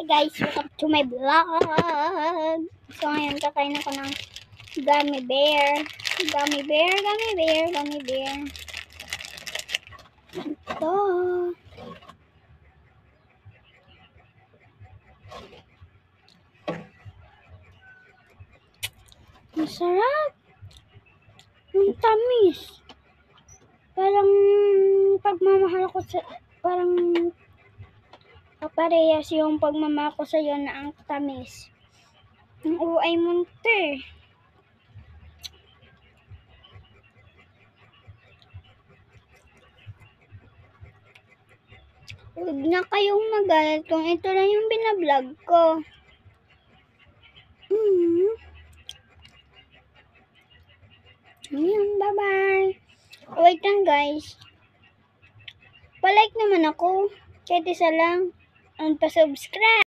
Hi guys, welcome to my vlog. So ngayon kakain ako ng gummy bear. Gummy bear. Ito. Masarap. Ang tamis. Parang pagmamahal ko sa parang kaparehas yung pagmamahal ko sa iyo na ang tamis. Ang uay munti. Huwag na kayong magalit kung ito lang yung binablog ko. Bye-bye. Wait lang guys. Pa-like naman ako. Kahit isa lang. And pa-subscribe.